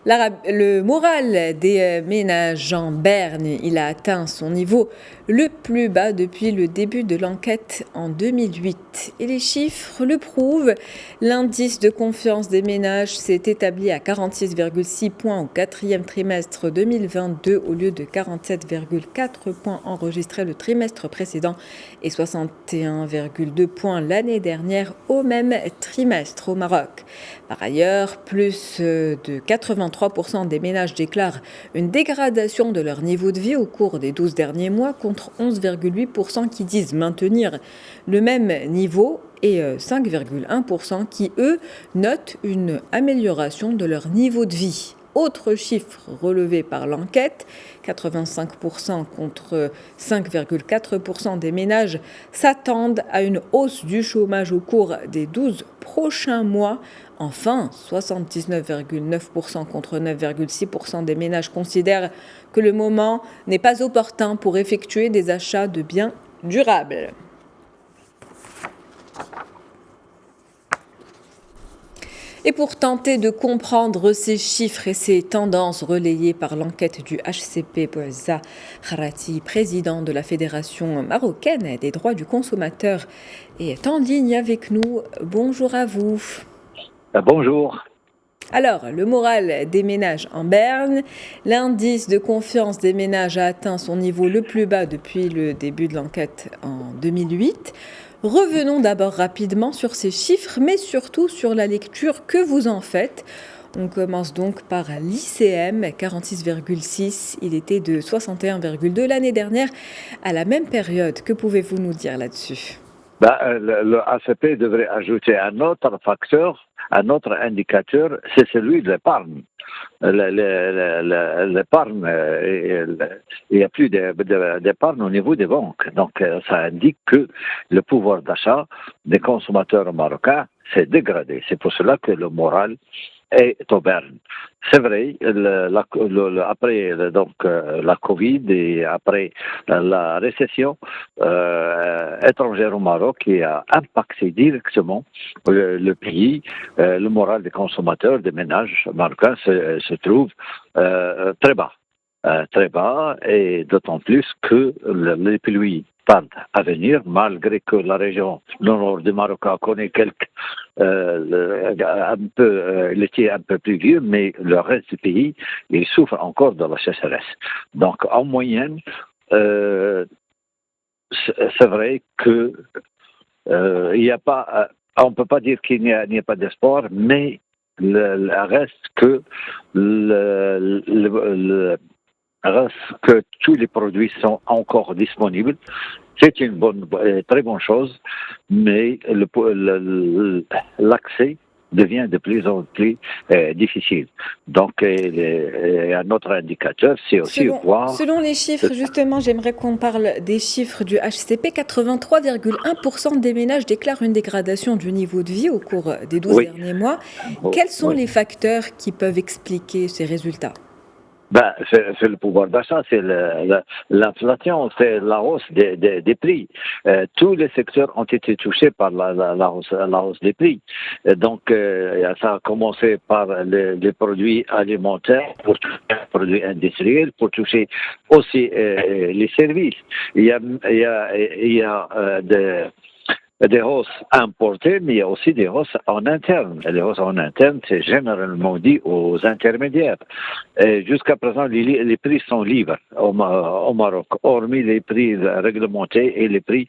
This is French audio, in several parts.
Le moral des ménages en Berne, il a atteint son niveau le plus bas depuis le début de l'enquête en 2008. Et les chiffres le prouvent. L'indice de confiance des ménages s'est établi à 46,6 points au quatrième trimestre 2022 au lieu de 47,4 points enregistrés le trimestre précédent et 61,2 points l'année dernière au même trimestre au Maroc. Par ailleurs, plus de 83% des ménages déclarent une dégradation de leur niveau de vie au cours des 12 derniers mois contre 11,8% qui disent maintenir le même niveau et 5,1% qui, eux, notent une amélioration de leur niveau de vie. Autre chiffre relevé par l'enquête, 85% contre 5,4% des ménages s'attendent à une hausse du chômage au cours des 12 prochains mois. Enfin, 79,9% contre 9,6% des ménages considèrent que le moment n'est pas opportun pour effectuer des achats de biens durables. Et pour tenter de comprendre ces chiffres et ces tendances relayées par l'enquête du HCP, Bouazza Kharati, président de la Fédération marocaine des droits du consommateur, est en ligne avec nous. Bonjour à vous. Bonjour. Alors, le moral des ménages en Berne, l'indice de confiance des ménages a atteint son niveau le plus bas depuis le début de l'enquête en 2008. Revenons d'abord rapidement sur ces chiffres, mais surtout sur la lecture que vous en faites. On commence donc par l'ICM, 46,6. Il était de 61,2 l'année dernière, à la même période. Que pouvez-vous nous dire là-dessus ? Le ACP devrait ajouter un autre facteur, un autre indicateur, c'est celui de l'épargne. L'épargne, il n'y a plus d'épargne au niveau des banques. Donc, ça indique que le pouvoir d'achat des consommateurs marocains s'est dégradé. C'est pour cela que le moral est au Berne. C'est vrai, après la Covid et après la récession étrangère au Maroc qui a impacté directement le pays, le moral des consommateurs, des ménages marocains se trouve très bas. Très bas, et d'autant plus que les pluies tardent à venir, malgré que la région nord du Maroc connaît l'été un peu plus vieux, mais le reste du pays, il souffre encore de la sécheresse. Donc, en moyenne, c'est vrai que il n'y a pas, on ne peut pas dire qu'il n'y a pas d'espoir, mais le reste que que tous les produits sont encore disponibles. C'est une très bonne chose, mais l'accès devient de plus en plus difficile. Donc, un autre indicateur, c'est aussi voir... Selon les chiffres, justement, j'aimerais qu'on parle des chiffres du HCP. 83,1% des ménages déclarent une dégradation du niveau de vie au cours des 12 derniers mois. Quels sont les facteurs qui peuvent expliquer ces résultats ? C'est le pouvoir d'achat, c'est l'inflation, c'est la hausse des prix. Tous les secteurs ont été touchés par la hausse des prix. Donc, ça a commencé par les produits alimentaires, pour toucher les produits industriels, pour toucher aussi les services. Il y a des hausses importées, mais il y a aussi des hausses en interne. Les hausses en interne, c'est généralement dit aux intermédiaires. Jusqu'à présent, les prix sont libres au Maroc, hormis les prix réglementés et les prix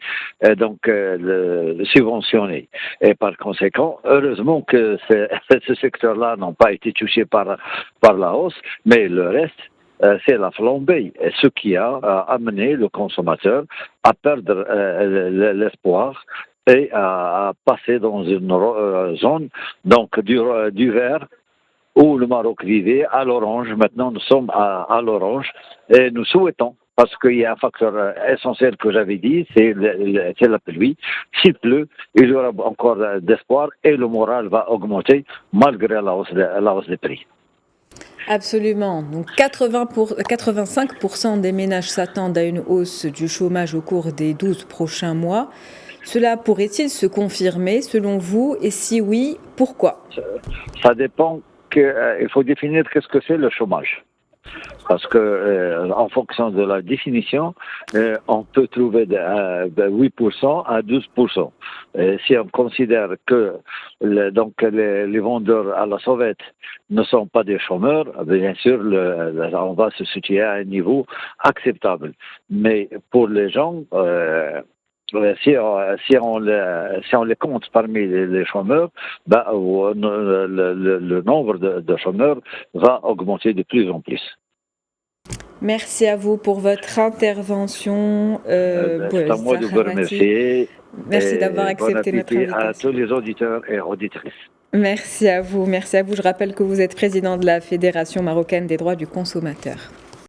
subventionnés. Et par conséquent, heureusement que ce secteur-là n'a pas été touché par la hausse, mais le reste, c'est la flambée, ce qui a amené le consommateur à perdre l'espoir et à passer dans une zone donc du vert où le Maroc vivait à l'orange. Maintenant, nous sommes à l'orange et nous souhaitons, parce qu'il y a un facteur essentiel que j'avais dit, c'est la pluie. S'il pleut, il y aura encore d'espoir et le moral va augmenter malgré la hausse des prix. Absolument. Donc 85% des ménages s'attendent à une hausse du chômage au cours des 12 prochains mois. Cela pourrait-il se confirmer selon vous? Et si oui, pourquoi? Ça dépend qu'il faut définir qu'est-ce que c'est le chômage. Parce que en fonction de la définition, on peut trouver de 8% à 12%. Si on considère que les vendeurs à la sauvette ne sont pas des chômeurs, bien sûr, on va se situer à un niveau acceptable. Mais pour les gens, si on les compte parmi les chômeurs, le nombre de chômeurs va augmenter de plus en plus. Merci à vous pour votre intervention. C'est à moi de vous remercier. Merci d'avoir accepté notre invitation. À tous les auditeurs et auditrices. Merci à vous. Je rappelle que vous êtes président de la Fédération marocaine des droits du consommateur.